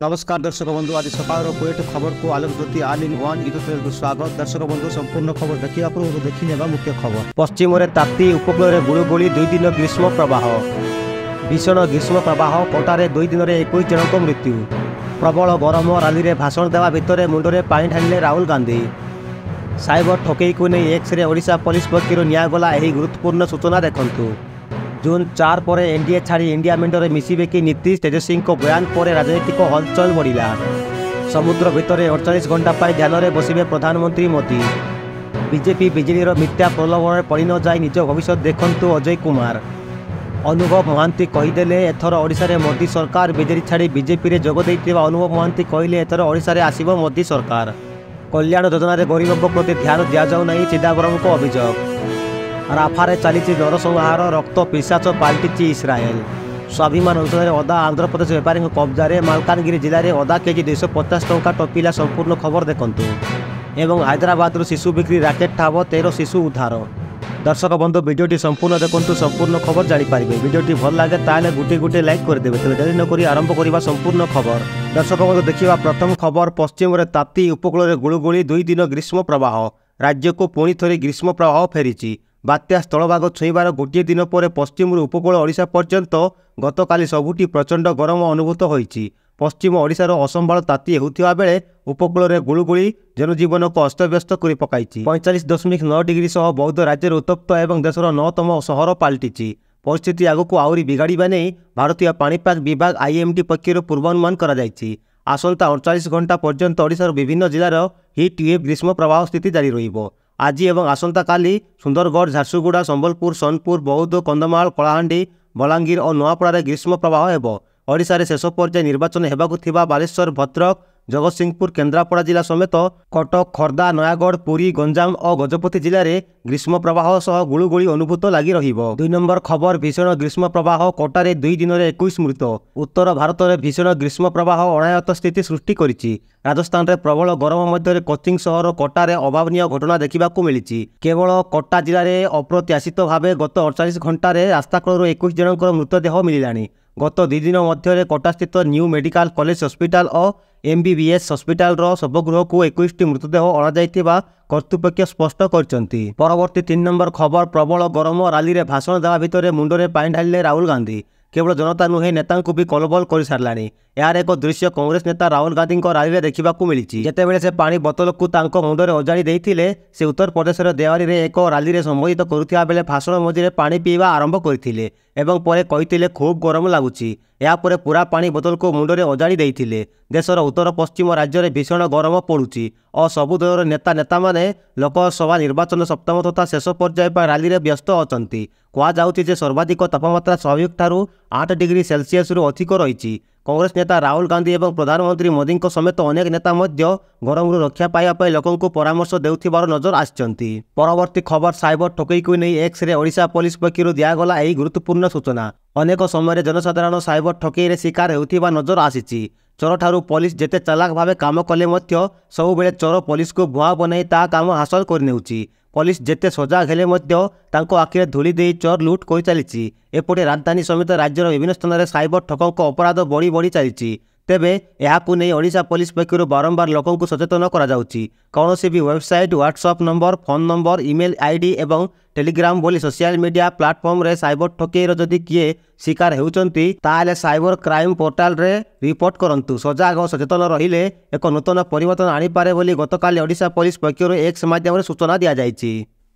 नमस्कार दर्शक बंधु आज सकाळ कोएट खबर को आलोक ज्योति ऑल इन वन यूट्यूब को स्वागत। दर्शक बंधु संपूर्ण खबर देखिए देखी नेबा मुख्य खबर। पश्चिम में ताती उपकूल गुड़गुड़ी 2 दिन ग्रीष्म प्रवाह भीषण ग्रीष्म प्रवाह कोटारे 2 दिन में 21 जनक मृत्यु प्रबल गरम रैली में भाषण देवा भितर मुंडे पानी ढालिले राहुल गांधी। साइबर ठकई को नहीं एक्स रे ओडिशा पुलिस पक्षर निगला यह गुरुत्वपूर्ण सूचना देखु। जून 4 पर एनडीए छाड़ी इंडिया मेंटरे मिसिबे कि नीतीश तेजस्वी बयान पर राजनीतिक हलचल बढ़िला। समुद्र भितर 48 घंटा पर ध्यान में बसवे प्रधानमंत्री मोदी। बीजेपी बिजेडी मिथ्या प्रलोभन में पड़ न जाए निज भविष्य देखु अजय कुमार। अनुभव महांती कहीदेले एथर ओडिशा रे मोदी सरकार बीजेडी छाड़ी बीजेपी रे जोग दैथिबा अनुभव महांती कहले एथर ओडिशा रे आसीबो मोदी सरकार। कल्याण योजना रे गरीबों प्रति ध्यान दिया जाऊ नहीं चिदंबरम को अभियोग। राफारे चली नरसंहार रक्त पिशाच पाल्टी इस्राएल। स्वाभिमान अंचल अदा आंध्र प्रदेश व्यापारी कब्जा मालकानगिरी जिले में अदा केजी 250 टंका टपिला। संपूर्ण खबर देखु। एवं हैदराबाद शिशु बिक्री राकेट ठाब 13 शिशु उद्धार। दर्शक बंधु वीडियोटी संपूर्ण देखु संपूर्ण खबर जानीपारे। वीडियोटी भल लगे ताले गुटे गुटे लाइक करदे। तेज देरी नक आरंभ करवा संपूर्ण खबर। दर्शक बंधु देखा प्रथम खबर। पश्चिम में ताती उपकूल गुड़गुड़ी 2 दिन ग्रीष्म प्रवाह राज्य को पुणी थे ग्रीष्म प्रवाह फेरी। बात्या स्थलभाग छुईबार गोटे दिन पर पश्चिम उपकूल ओडिशा पर्यंत गतकाली सबुठी प्रचंड गरम अनुभूत होईछि। पश्चिम ओडिशार असंभाल ताती होउथिबा बेले उपकूल रे गुळुगुळी जनजीवन को अस्तव्यस्त करि पकाइछि। 45.9 डिग्री सह बौद्ध राज्य उत्तप्त एवं देशर 9तम सहर पाल्टिछि। परिस्थिति आगक आहुरी बिगाड़िबा नै भारतीय पाणीपाग विभाग आईएमडी पक्षर पूर्वानुमान करा जायछि। आसंता 48 घंटा पर्यंत ओडिशार विभिन्न जिलार हिट वेव ग्रीष्म प्रवाह स्थिति जारी रहिबो। आज एवं आसंता काली सुंदरगढ़ झारसुगुड़ा संबलपुर सोनपुर बौद्ध कंधमाल कलाहांडी बलांगीर और नुआपड़ा ग्रीष्म प्रवाह हेबो। ओडिशा रे शेष पर्याय निर्वाचन हेबाकु थिबा बालेश्वर भद्रक जगतसिंहपुर केन्द्रापड़ा जिला समेत कटक खोर्धा नयागढ़ पुरी गंजाम और गजपति जिले में ग्रीष्म प्रवाह सह गुळुगुळी अनुभूत लगी रहिबो। 2 नंबर खबर। भीषण ग्रीष्म प्रवाह कोटारे 2 दिन में 21 मृत। उत्तर भारत में भीषण ग्रीष्म प्रवाह अनायत स्थिति सृष्टि करिछि। राजस्थान में प्रबल गरम मध्य कोचिंग सहर कोटारे अभावनीय घटना देखा मिली। केवल कोटा जिले में अप्रत्याशित भाव गत 48 घंटे रास्ताकड़ू 21 जनक मृतदेह मिलानी। गत 2 दिन मध्य कोटा स्थित न्यू मेडिकल कॉलेज हॉस्पिटल और एमबीबीएस हॉस्पिटल सबगृह को 21 मृतदेह अणाई कर्तृपक्ष स्पष्ट करछंती। परवर्ती 3 नंबर खबर। प्रबल गरम रैली में भाषण देवा भितर मुंडे पानी ढालिले राहुल गांधी। केवल जनता नुहे नेता को भी कलबल कर सारे। यार एक दृश्य कांग्रेस नेता राहुल गांधी रैली देखा मिली। जितेबाला से पानी बोतल को मुंडे अजाड़ी देते से उत्तर प्रदेश देवारी में एक रैली में संबोधित करुवा बेले भाषण मझे पानी पीवा आरंभ करते कहते खूब गरम लगुच। यापर पूरा पानी बोतल को मुंडे अजाड़ी देते। देशर उत्तर पश्चिम राज्य में भीषण गरम पड़ुछि और सबु दलर नेता मैंने लोकसभा निर्वाचन सप्तम तथा शेष पर्याय पर रैली में व्यस्त अछंती। कहुचे सर्वाधिक तापमात्रा स्वाभाविक ठारू 8 डिग्री सेल्सियस अधिक रही। कांग्रेस नेता राहुल गांधी और प्रधानमंत्री मोदी समेत अनेक नेता गरम रक्षा पाइबा लोकों को परामर्श देउथिबार नजर आछंती। परवर्ती खबर। साइबर ठकई को नहीं एक्स रे ओडिशा पुलिस पक्षर दिगला यह गुरुत्वपूर्ण सूचना। अनेक समय जनसाधारण साइबर ठकई शिकार होउथिबा नजर आसीछि। चोर ठारू पुलिस जेते चालाक भावे काम कले मध्य सब बेले चोर पुलिस को भुआ बनाई ता काम हासिल करनेउछि। पुलिस जेते सजाग हेले मध्य तांको आखिरे धूली दे चोर लुट कर चली। एपटे राजधानी समेत राज्यर विभिन्न स्थान में साइबर ठकों अपराध बढ़ी बढ़ी चली। तेबे यहाकू नहीं ओडिशा पुलिस पक्षर बारंबार लोकों को सचेतन करा जाउछि। कौनसी भी website WhatsApp number phone number email ID एवं टेलीग्राम बोली सोशल मीडिया प्लेटफॉर्म रे साइबर ठकेईर जदि किए शिकार होउचंती ताले cyber crime portal ray report करंतु। सजाग और सचेतन रहिले एक नूतन परिवर्तन आनी पारे बोली गतकाली ओडिशा पुलिस पक्षर एक्स माध्यम सूचना दिया जायछि।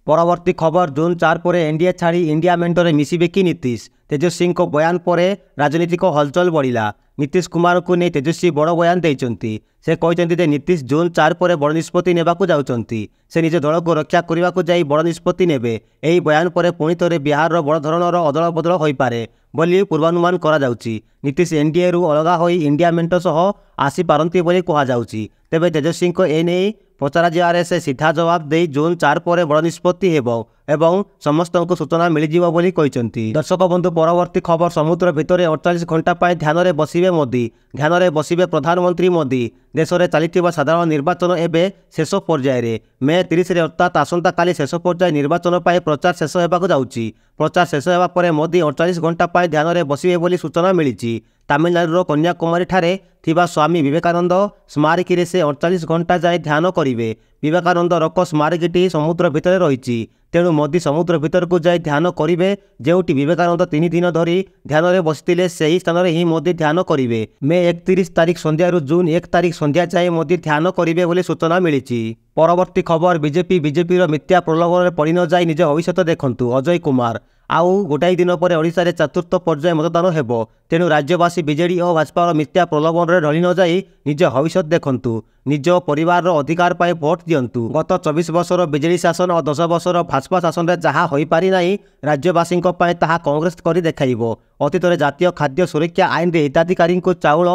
परवर्ती खबर। जून 4 पर एनडीए छाड़ी इंडिया मेंटरे मिसिबे कि नीतीश तेजस्वी बयान पर राजनीतिक हलचल बढ़िला। नीतीश कुमार को नहीं तेजस्वी बड़ बयान देइचंती। से कहते नीतीश जून 4 पर बड़ निष्पत्ति नेबाकू जाउचंती। से निज दल को रक्षा करने को जाई बड़ निष्पत्ति नेबे। एही बयान पर पुणी थे बिहार बड़ धरणर अदल बदल हो पारे बोली पूर्वानुमान करा जाउची। नीतीश एनडीए रु अलगा होई इंडिया मेंट सह आसी पारंती बोली कहा जाउची। तेबे तेजस्वी को एने पचरा से सीधा जवाब दे जून 4 पर बड़ निष्पत्ति हेबो। ଏବଂ ସମସ୍ତଙ୍କୁ ସୂଚନା ମିଳିଯିବ ବୋଲି କହିଛନ୍ତି। ଦର୍ଶକ ବନ୍ଧୁ ପରବର୍ତ୍ତୀ ଖବର ସମୁଦ୍ର ଭିତରେ 48 ଘଣ୍ଟା ପାଇଁ ଧ୍ୟାନରେ ବସିବେ ମୋଦି। ଧ୍ୟାନରେ ବସିବେ ପ୍ରଧାନମନ୍ତ୍ରୀ ମୋଦି। ଦେଶରେ ଚାଲିଥିବା ସାଧାରଣ ନିର୍ବାଚନ ଏବେ ଶେଷ ପର୍ଯ୍ୟାୟରେ। ମେ 30ରେ ଅର୍ଥାତ୍ ଆସନ୍ତାକାଲି ଶେଷ ପର୍ଯ୍ୟାୟ ନିର୍ବାଚନ ପାଇଁ ପ୍ରଚାର ଶେଷ ହେବାକୁ ଯାଉଛି। ପ୍ରଚାର ଶେଷ ହେବା ପରେ ମୋଦି 48 ଘଣ୍ଟା ପାଇଁ ଧ୍ୟାନରେ ବସିବେ ବୋଲି ସୂଚନା ମିଳିଛି। ତାମିଲନାଡୁର କନ୍ୟାକୁମାରୀଠାରେ ଥିବା ସ୍ୱାମୀ ବିବେକାନନ୍ଦ ସ୍ମାରକୀରେ ସେ 48 ଘଣ୍ଟା ଯାଏଁ ଧ୍ୟାନ କରିବେ। ବିବେକାନନ୍ଦ ରକ ସ୍ମାରକୀଟି ସମୁଦ୍ର ଭିତରେ ରହିଛି। ତେଣୁ ମୋଦି ସମୁଦ୍ର ଭିତରକୁ ଯାଇ ଧ୍ୟାନ କରିବେ। ଯେଉଁଠି ବିବେକାନନ୍ଦ 3 ଦିନ ଧରି ଧ୍ୟାନରେ ବସିଥିଲେ ସେହି ସ୍ଥାନରେ ହିଁ ମୋଦି ଧ୍ୟାନ କରିବେ। ମେ 31 ତାରିଖ ସନ୍ଧ୍ୟାରୁ ଜୁନ୍ 1 ତାରିଖ ସନ୍ଧ୍ୟା ଯାଏଁ ମୋଦି ଧ୍ୟାନ କରିବେ ବୋଲି ସୂଚନା ମିଳିଛି। ପରବର୍ତ୍ତୀ ଖବର ବିଜେପିର ମିଥ୍ୟା ପ୍ରଲୋଭନରେ ପଡ଼ି ନ ଯାଇ ନିଜ ଭବିଷ୍ୟତ ଦେଖନ୍ତୁ। ଅଜୟ କୁମାର ଆଉ ଗୋଟାଏ ଦିନ ପରେ ଓଡ଼ିଶାରେ ଚତୁର୍ଥ ପର୍ଯ୍ୟାୟ ମତଦାନ ହେବ। ତେଣୁ ରାଜ୍ୟବାସୀ ବିଜେଡି ଓ ଭାଜପାର ମିଥ୍ୟା ପ୍ରଲୋଭନରେ ଢଳି ନ ଯାଇ ନିଜ ଭବିଷ୍ୟତ ଦେଖନ୍ତୁ। ନିଜ ପରିବାରର ଅଧିକାର ପାଇଁ ଭୋଟ ଦିଅନ୍ତୁ। ଗତ 24 ବର୍ଷର ବିଜେଡି ଶାସନ ଓ 10 ବର୍ଷର ଭାଜପା ଶାସନରେ ଯାହା ହୋଇପାରି ନାହିଁ ରାଜ୍ୟବାସୀଙ୍କ ପାଇଁ ତାହା କଂଗ୍ରେସ କରି ଦେଖାଇବ। ଅତୀତରେ ଜାତୀୟ ଖାଦ୍ୟ ସୁରକ୍ଷା ଆଇନରେ ହିତାଧିକାରୀଙ୍କୁ ଚାଉଳ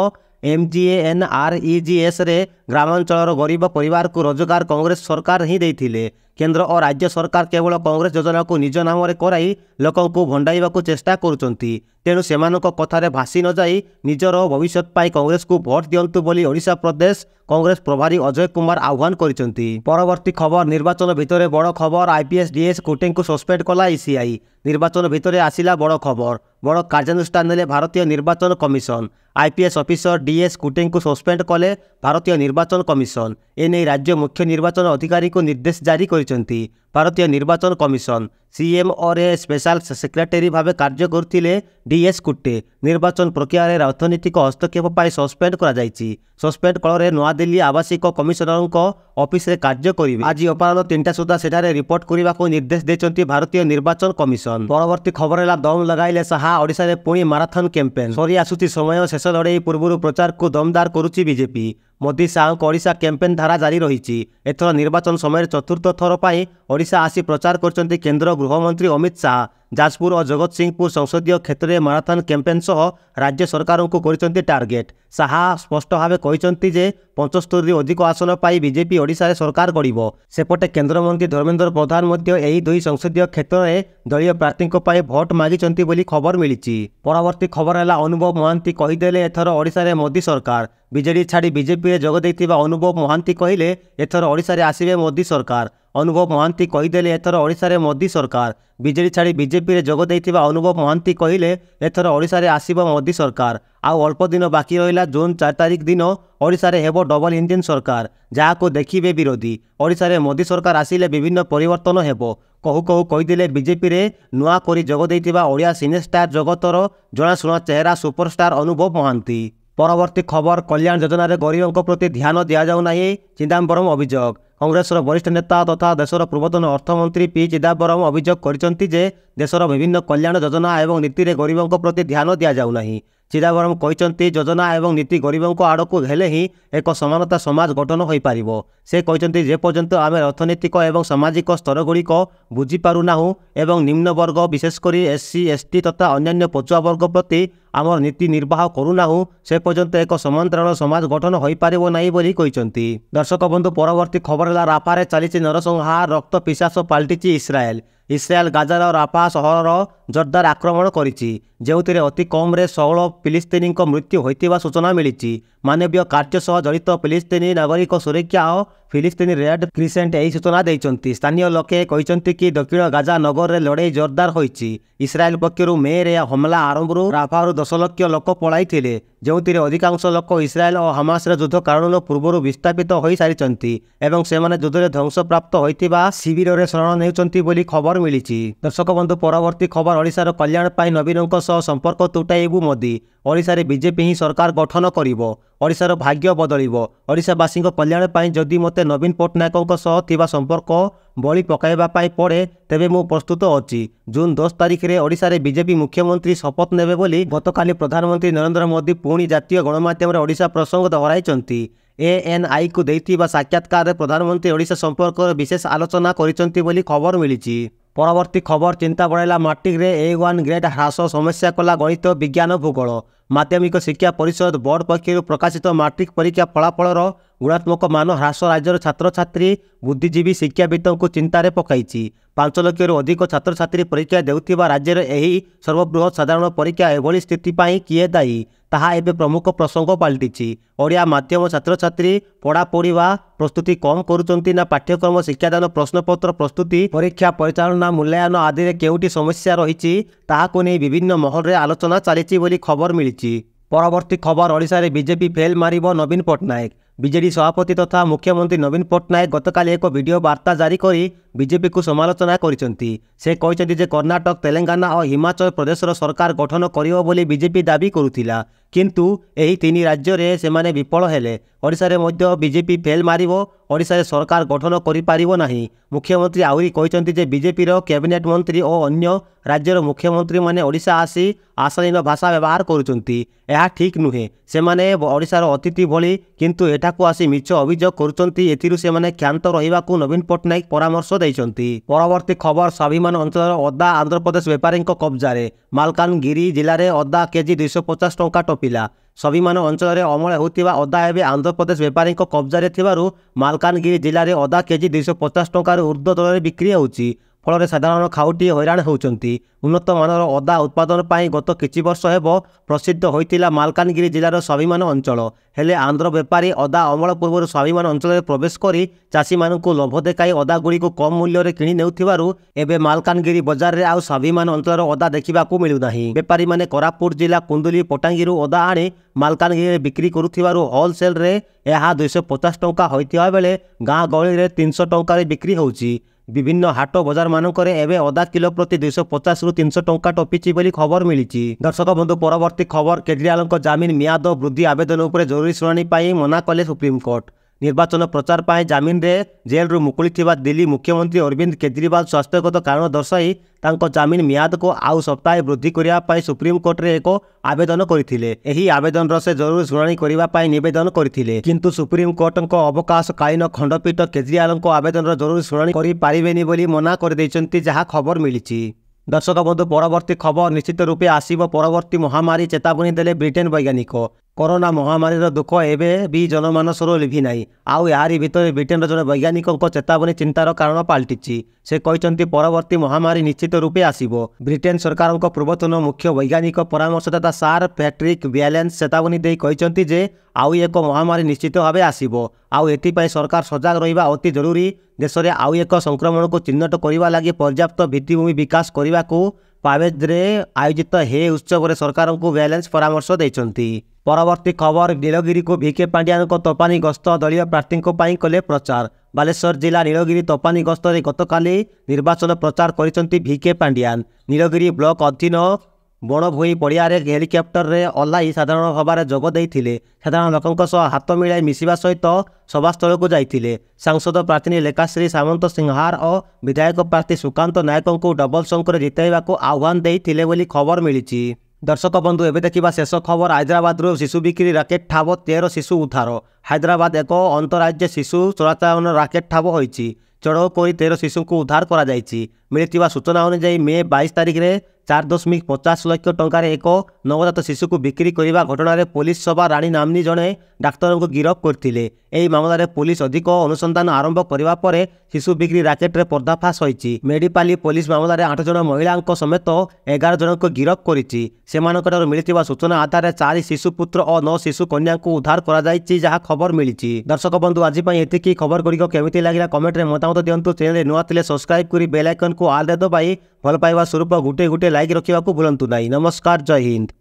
MGNREGSରେ ଗ୍ରାମାଞ୍ଚଳର ଗରିବ ପରିବାରକୁ ରୋଜଗାର କଂଗ୍ରେସ ସରକାର ହିଁ ଦେଇଥିଲେ। କେନ୍ଦ୍ର ଓ ରାଜ୍ୟ ସରକାର କେବଳ କଂଗ୍ରେସ ଯୋଜନାକୁ ନିଜ ନାମରେ କରାଇ ଲୋକଙ୍କୁ ଭଣ୍ଡାଇବାକୁ ଚେଷ୍ଟା କରୁଛନ୍ତି। ତେଣୁ ସେମାନଙ୍କ କଥାରେ ଭାସି ନ ଯାଇ ନିଜର ଭବିଷ୍ୟତ ପାଇଁ କଂଗ୍ରେସକୁ ଭୋଟ ଦିଅନ୍ତୁ ବୋଲି ଓଡ଼ିଶା ପ୍ରଦେଶ କଂଗ୍ରେସ ପ୍ରଭାରୀ ଅଜୟ କୁମାର ଆହ୍ୱାନ କରିଛନ୍ତି। ପରବର୍ତ୍ତୀ ଖବର ନିର୍ବାଚନ ଭିତରେ ବଡ଼ ଖବର IPS DS କୋଟେଙ୍କୁ ସସ୍ପେଣ୍ଡ କଲା ECI। ନିର୍ବାଚନ ଭିତରେ ଆସିଲା ବଡ଼ ଖବର। ବଡ଼ କାର୍ଯ୍ୟାନୁଷ୍ଠାନ ନେଲେ ଭାରତୀୟ ନିର୍ବାଚନ କମିଶନ। IPS ଅଫିସର DS କୋଟେଙ୍କୁ ସସ୍ପେଣ୍ଡ କଲେ ଭାରତୀୟ ନିର୍ବାଚନ କମିଶନ। ଏନେଇ ରାଜ୍ୟ ମୁଖ୍ୟ ନିର୍ବାଚନ ଅଧିକାରୀଙ୍କୁ ନିର୍ଦ୍ଦେଶ ଜାରି କରିଛନ୍ତି। ଭାରତୀୟ ନିର୍ବାଚନ କମିଶନ CMOରେ ସ୍ପେଶାଲ ସେକ୍ରେଟାରୀ ଭାବେ କାର୍ଯ୍ୟ କରୁଥିଲେ DS କୋଟେ। ନିର୍ବାଚନ ପ୍ରକ୍ରିୟାରେ ରାଜନୈତିକ ହସ୍ତକ୍ଷେପ ପାଇଁ ସସ୍ପେଣ୍ଡ କରାଯାଇଛି। ସସ୍ପେଣ୍ଡ ଫଳରେ ନୂଆଦିଲ୍ଲୀ ଆବାସିକ କମିଶନରଙ୍କ ଅଫିସରେ କାର୍ଯ୍ୟ କରିବେ। ଆଜି ଅପରାହ୍ନ 3ଟା ସୁଦ୍ଧା ସେଠାରେ ରିପୋର୍ଟ କରିବାକୁ ନିର୍ଦ୍ଦେଶ ଦେଇଛନ୍ତି ଭାରତୀୟ ନିର୍ବାଚନ କମିଶନ। ପରବର୍ତ୍ତୀ ଖବର ହେଲା ଦମ ଲଗାଇଲେ ଶାହା ଓଡ଼ିଶାରେ ପୁଣି ମାରାଥନ କ୍ୟାମ୍ପେନ୍। ସରି ଆସୁଛି ସମୟ ଶେଷ ଲଢ଼େଇ ପୂର୍ବରୁ ପ୍ରଚାରକୁ ଦମଦାର କରୁଛି ବିଜେପି। ମୋଦି ଶାହାଙ୍କ ଓଡ଼ିଶା କ୍ୟାମ୍ପେନ୍ ଧାରା ଜାରି ରହିଛି। ଏଥର ନିର୍ବାଚନ ସମୟରେ ଚତୁର୍ଥ ଥର ପାଇଁ ଓଡ଼ିଶା ଆସି ପ୍ରଚାର କରିଛନ୍ତି କେନ୍ଦ୍ର ଗୃହମନ୍ତ୍ରୀ ଅମିତ ଶାହା। ଯାଜପୁର ଓ ଜଗତସିଂହପୁର ସଂସଦୀୟ କ୍ଷେତ୍ରରେ ମାରାଥନ କ୍ୟାମ୍ପେନ୍ ସହ ରାଜ୍ୟ ସରକାରଙ୍କୁ କରିଛନ୍ତି ଟାର୍ଗେଟ୍। ଶାହା ସ୍ପଷ୍ଟ ଭାବେ କହିଛନ୍ତି ଯେ 75ରୁ ଅଧିକ ଆସନ ପାଇ ବିଜେପି ଓଡ଼ିଶାରେ ସରକାର ଗଢ଼ିବ। ସେପଟେ କେନ୍ଦ୍ରମନ୍ତ୍ରୀ ଧର୍ମେନ୍ଦ୍ର ପ୍ରଧାନ ମଧ୍ୟ ଏହି ଦୁଇ ସଂସଦୀୟ କ୍ଷେତ୍ରରେ ଦଳୀୟ ପ୍ରାର୍ଥୀଙ୍କ ପାଇଁ ଭୋଟ ମାଗିଛନ୍ତି ବୋଲି ଖବର ମିଳିଛି। ପରବର୍ତ୍ତୀ ଖବର ହେଲା ଅନୁଭବ ମହାନ୍ତି କହିଦେଲେ ଏଥର ଓଡ଼ିଶାରେ ମୋଦି ସରକାର। ବିଜେଡି ଛାଡ଼ି ବିଜେପିରେ ଯୋଗ ଦେଇଥିବା ଅନୁଭବ ମହାନ୍ତି କହିଲେ ଏଥର ଓଡ଼ିଶାରେ ଆସିବେ ମୋଦି ସରକାର। ଅନୁଭବ ମହାନ୍ତି କହିଦେଲେ ଏଥର ଓଡ଼ିଶାରେ ମୋଦି ସରକାର। ବିଜେଡି ଛାଡ଼ି ବିଜେପିରେ ଯୋଗ ଦେଇଥିବା ଅନୁଭବ ମହାନ୍ତି କହିଲେ ଏଥର ଓଡ଼ିଶାରେ ଆସିବ ମୋଦି ସରକାର। ଆଉ ଅଳ୍ପ ଦିନ ବାକି ରହିଲା ଜୁନ୍ 4 ତାରିଖ ଦିନ ଓଡ଼ିଶାରେ ହେବ ଡବଲ ଇଞ୍ଜିନ ସରକାର, ଯାହାକୁ ଦେଖିବେ ବିରୋଧୀ। ଓଡ଼ିଶାରେ ମୋଦି ସରକାର ଆସିଲେ ବିଭିନ୍ନ ପରିବର୍ତ୍ତନ ହେବ। କହୁ କହୁ କହିଦେଲେ ବିଜେପିରେ ନୂଆ କରି ଯୋଗ ଦେଇଥିବା ଓଡ଼ିଆ ସିନେଷ୍ଟାର ଜଗତର ଜଣାଶୁଣା ଚେହେରା ସୁପରଷ୍ଟାର ଅନୁଭବ ମହାନ୍ତି। ପରବର୍ତ୍ତୀ ଖବର କଲ୍ୟାଣ ଯୋଜନାରେ ଗରିବଙ୍କ ପ୍ରତି ଧ୍ୟାନ ଦିଆଯାଉ ନାହିଁ ଚିଦାମ୍ବରମ ଅଭିଯୋଗ। କଂଗ୍ରେସର ବରିଷ୍ଠ ନେତା ତଥା ଦେଶର ପୂର୍ବତନ ଅର୍ଥମନ୍ତ୍ରୀ P ଚିଦାମ୍ବରମ ଅଭିଯୋଗ କରିଛନ୍ତି ଯେ ଦେଶର ବିଭିନ୍ନ କଲ୍ୟାଣ ଯୋଜନା ଏବଂ ନୀତିରେ ଗରିବଙ୍କ ପ୍ରତି ଧ୍ୟାନ ଦିଆଯାଉ ନାହିଁ। ଚିଦାମ୍ବରମ କହିଛନ୍ତି ଯୋଜନା ଏବଂ ନୀତି ଗରିବଙ୍କ ଆଡ଼କୁ ହେଲେ ହିଁ ଏକ ସମାନତା ସମାଜ ଗଠନ ହୋଇପାରିବ। ସେ କହିଛନ୍ତି ଯେପର୍ଯ୍ୟନ୍ତ ଆମେ ଅର୍ଥନୈତିକ ଏବଂ ସାମାଜିକ ସ୍ତରଗୁଡ଼ିକ ବୁଝିପାରୁନାହୁଁ ଏବଂ ନିମ୍ନବର୍ଗ ବିଶେଷ କରି SC ST ତଥା ଅନ୍ୟାନ୍ୟ ପଛୁଆ ବର୍ଗ ପ୍ରତି ଆମର ନୀତି ନିର୍ବାହ କରୁନାହୁଁ ସେ ପର୍ଯ୍ୟନ୍ତ ଏକ ସମାନ୍ତରାଳ ସମାଜ ଗଠନ ହୋଇପାରିବ ନାହିଁ ବୋଲି କହିଛନ୍ତି। ଦର୍ଶକ ବନ୍ଧୁ ପରବର୍ତ୍ତୀ ଖବର ହେଲା ରାଫାରେ ଚାଲିଛି ନରସଂହାର ରକ୍ତ ପିଶାଚ ପାଲଟିଛି ଇସ୍ରାଏଲ। ଇସ୍ରାଏଲ ଗାଜାର ରାଫା ସହରର ଜୋରଦାର ଆକ୍ରମଣ କରିଛି, ଯେଉଁଥିରେ ଅତି କମ୍ରେ 16 ଫିଲିସ୍ତିନୀଙ୍କ ମୃତ୍ୟୁ ହୋଇଥିବା ସୂଚନା ମିଳିଛି। ମାନବୀୟ କାର୍ଯ୍ୟ ସହ ଜଡ଼ିତ ଫିଲିସ୍ତିନୀ ନାଗରିକ ସୁରକ୍ଷା ଓ ଫିଲିସ୍ତିନୀ ରେଡ୍ କ୍ରିସେଣ୍ଟ ଏହି ସୂଚନା ଦେଇଛନ୍ତି। ସ୍ଥାନୀୟ ଲୋକେ କହିଛନ୍ତି କି ଦକ୍ଷିଣ ଗାଜା ନଗରରେ ଲଢ଼େଇ ଜୋରଦାର ହୋଇଛି। ଇସ୍ରାଏଲ ପକ୍ଷରୁ ମେରେ ହମଲା ଆରମ୍ଭରୁ ରାଫାରୁ 10 ଲକ୍ଷ ଲୋକ ପଳାଇଥିଲେ, ଯେଉଁଥିରେ ଅଧିକାଂଶ ଲୋକ ଇସ୍ରାଏଲ ଓ ହମାସର ଯୁଦ୍ଧ କାରଣରୁ ପୂର୍ବରୁ ବିସ୍ଥାପିତ ହୋଇସାରିଛନ୍ତି ଏବଂ ସେମାନେ ଯୁଦ୍ଧରେ ଧ୍ୱଂସପ୍ରାପ୍ତ ହୋଇଥିବା ଶିବିରରେ ଶରଣ ନେଉଛନ୍ତି ବୋଲି ଖବର ମିଳିଛି। ଦର୍ଶକ ବନ୍ଧୁ ପରବର୍ତ୍ତୀ ଖବର ଓଡ଼ିଶାର କଲ୍ୟାଣ ପାଇଁ ନବୀନଙ୍କ ସହ ସମ୍ପର୍କ ତୁଟାଇବୁ ମୋଦି। ଓଡ଼ିଶାରେ ବିଜେପି ହିଁ ସରକାର ଗଠନ କରିବ। ଓଡ଼ିଶାର ଭାଗ୍ୟ ବଦଳିବ। ଓଡ଼ିଶାବାସୀଙ୍କ କଲ୍ୟାଣ ପାଇଁ ଯଦି ମୋତେ ନବୀନ ପଟ୍ଟନାୟକଙ୍କ ସହ ଥିବା ସମ୍ପର୍କ ବଳି ପକାଇବା ପାଇଁ ପଡ଼େ ତେବେ ମୁଁ ପ୍ରସ୍ତୁତ ଅଛି। ଜୁନ୍ 10 ତାରିଖରେ ଓଡ଼ିଶାରେ ବିଜେପି ମୁଖ୍ୟମନ୍ତ୍ରୀ ଶପଥ ନେବେ ବୋଲି ଗତକାଲି ପ୍ରଧାନମନ୍ତ୍ରୀ ନରେନ୍ଦ୍ର ମୋଦି ପୁଣି ଜାତୀୟ ଗଣମାଧ୍ୟମରେ ଓଡ଼ିଶା ପ୍ରସଙ୍ଗ ଦହରାଇଛନ୍ତି। ANIକୁ ଦେଇଥିବା ସାକ୍ଷାତକାରରେ ପ୍ରଧାନମନ୍ତ୍ରୀ ଓଡ଼ିଶା ସମ୍ପର୍କରେ ବିଶେଷ ଆଲୋଚନା କରିଛନ୍ତି ବୋଲି ଖବର ମିଳିଛି। ପରବର୍ତ୍ତୀ ଖବର ଚିନ୍ତା ବଢ଼ାଇଲା ମାଟ୍ରିକରେ A1 ଗ୍ରେଡ୍ ହ୍ରାସ, ସମସ୍ୟା କଲା ଗଣିତ ବିଜ୍ଞାନ ଭୂଗୋଳ। ମାଧ୍ୟମିକ ଶିକ୍ଷା ପରିଷଦ ବୋର୍ଡ ପକ୍ଷରୁ ପ୍ରକାଶିତ ମାଟ୍ରିକ ପରୀକ୍ଷା ଫଳାଫଳର गुणात्मक मान ह्रास राज्यर छात्र छात्री बुद्धिजीवी शिक्षाविदों को चिंतार पकाई। 5 लक्षरू अधिक छात्र छात्री परीक्षा देउथिबा राज्यर एही सर्वबृहत साधारण परीक्षा एभली स्थिति पाई किए दायी ताहा एबे प्रमुख प्रसंग पलटिछि। ओडिया माध्यम छात्र छात्री पढ़ापढ़ा प्रस्तुति कम करुचंती ना पाठ्यक्रम शिक्षादान प्रश्नपत्र प्रस्तुति परीक्षा परिचालना मूल्यांकन आदि रे केउटी समस्या रहिछि ताहाको नै विभिन्न महल रे आलोचना चलिछि बोली खबर मिलिछि। परवर्ती खबर ओडिशा रे बीजेपी फेल मारिबो नवीन पट्टनायक। बीजेडी सभापति तथा मुख्यमंत्री नवीन पट्टनायक गतकाली एक वीडियो वार्ता जारी करी बीजेपी को समालोचना करिसेंती। से कहिसेंती जे कर्नाटक तेलंगाना और हिमाचल प्रदेश सरकार गठन करियो बोली बीजेपी दाबी करुथिला किंतु एही 3 राज्य रे सेमाने विफल हेले। ओडिशा रे मध्य बीजेपी फेल मारिबो ओडिशा रे सरकार गठन करि पारिबो नाही। मुख्यमंत्री आउरी कहिसेंती जे बीजेपी रो कैबिनेट मंत्री और अन्य राज्यर मुख्यमंत्री माने ओडिशा आसी आशालीन भाषा व्यवहार करुचंती। एहा ठीक नुहे। सेमाने ओडिशा रो अतिथि भली किंतु एठाकू आसी मिछ अभियोग करुचंती। एथिरु सेमाने क्षांत रहिबाकू नवीन पट्टनायक परामर्श दैचंती। परवर्ती खबर स्वाभिमान अंचल अदा आंध्र प्रदेश व्यापारी कब्जारे। मालकानगिरी जिले में अदा केजी 250 टंका टपिला। स्वाभिमान अंचल अमल होता अदा एवं आंध्र प्रदेश व्यापारी कब्जारे थिबारु मालकानगिरी जिले में अदा केजी 250 टंकार ऊर्ध्व दर बिक्री होउची। फल साधारण खाउटी हैरान होउचंती। उन्नत मानर अदा उत्पादन पाई गत किछि वर्ष हेबो प्रसिद्ध होइतिला मालकानगिरी जिलार स्वाभिमान अंचल। हेले आंध्र व्यापारी अदा अमल पूर्व स्वाभिमान अंचल प्रवेश करी चाषी मानकु लोभ देखाई अदा गुड़ी को कम मूल्य किणी नेउथिबारु एबे मालकानगिरी बजार रे आउ स्वाभिमान अंचल अदा देखिबाकू मिलु नाही। व्यापारी माने कोरापुट जिला कुंदुली पटांगीरु अदा आनी मालकानगिरी रे बिक्री करुथिबारु होलसेल रे एहा 250 टंका होइतिबा बेले गाँ गहली रे 300 टंका रे बिक्री होउची। विभिन्न हाट बजार मानकरे एवं अदा किलो प्रति 250 रु 300 टंका टपिछि बोली खबर मिली। दर्शक बंधु परवर्ती खबर केजरीवाल जमीन मियाद वृद्धि आवेदन उपरे जरूरी शुणाणी पाई मना कले सुप्रीमकोर्ट। निर्वाचन प्रचार पाई जमीन रे जेल रु मुकुली दिल्ली मुख्यमंत्री अरविंद केजरीवाल स्वास्थ्यगत कारण दर्शाई तांको जमीन मियाद को आउ सप्ताह वृद्धि करिया पाई सुप्रीमकोर्ट रे एक आवेदन करथिले। एही आवेदन रो से जरूरी शुणाणी करिवा पाई निवेदन करथिले किंतु सुप्रीमकोर्ट अवकाशकालीन खंडपीठ केजरीवाल आवेदन रो जरूरी शुणाणी करि पारिबेनी बोली मना कर दैचंती जहा खबर मिलिछि। दर्शक बंधु परवर्ती खबर निश्चित रूपे आसीबो परवर्ती महामारी चेतावनी देले ब्रिटेन वैज्ञानिक। कोरोना महामारी दुख एवं भी जनमानसर लिभि नाई। आउ यारी भितर ब्रिटेन जन वैज्ञानिक चेतावनी चिंतार कारण पलटि। से कहते परवर्ती महामारी निश्चित रूपे आसीबो। ब्रिटेन सरकार पूर्वतन मुख्य वैज्ञानिक परामर्शदाता सार पैट्रिक वैलेंस चेतावनी दे कहते जे आउ एक महामारी निश्चित भाव आसीबो। आउ एथिपाई सरकार सजग रहिबा अति जरूरी। देश में आउ एक संक्रमण को चिन्हट करने लगी पर्याप्त भित्तिभूमि विकास करने को पावेज रे आयोजित हे उत्सव रे सरकार को वैलेंस परामर्श देइचंती। परवर्ती खबर नीलगिरी को भिके पांड्यान तोफानी गस्त दलीय प्रार्थी कले प्रचार। बालेश्वर जिला नीलगिरी तोफानी गस्त गतकाली निर्वाचन प्रचार करिसंती भिके पांड्यान। नीलगिरी ब्लॉक अधीन बणभोई पड़िया हेलिकप्टर रे ओह्लाई साधारण सभा जोग देइथिले। साधारण लोकों सह हाथ मिलाई मिसिबा सहित सभास्थल को जाइथिले। सांसद प्रार्थी लेखाश्री सामंत सिंहार और विधायक प्रार्थी सुकांत नायक को डबल संख्या जिताइबाकू आह्वान देइथिले बोली खबर मिलिछि। दर्शक बंधु एबे देखिबा शेष खबर हैदराबाद शिशु बिक्री राकेट ठाब 13 शिशु उद्धार। हैदराबाद एक अंतराज्य शिशु चोराचालान राकेट ठाब होइछि। चढ़ऊ कर 13 शिशु को उद्धार करा जाइछि। मिलिथिबा सूचना अनुसार मे 22 तारिख रे 4.50 लाख टंकार एक नवजात शिशु को बिक्री करने घटना रे पुलिस सभा राणी नामनी जड़े डाक्तर को गिरफ करथिले। एही मामला रे पुलिस अधिक अनुसंधान आरंभ करबा परे शिशु बिक्री राकेट रे पर्दाफाश होइछि। मेडिपाली पुलिस मामला रे 8 जन महिला समेत 11 जन को गिरफ करिछि। सेमानकटारु मिलिथिबा सूचना आधार 4 शिशु पुत्र और 9 शिशु कन्या को उद्धार करा जाइछि जहा खबर मिलिछि। दर्शक बंधु आज पई एतिकी खबर गुड़िक केमिति लागिला कमेंट रे मतामत दियंतु। चैनल नुआ थिले सब्सक्राइब करी बेल आइकन को ऑल दे दबाई भल पाइबा स्वरूप गुटे गुटे लाइक रखिबाकू भूलंतु नाही। नमस्कार, जय हिंद।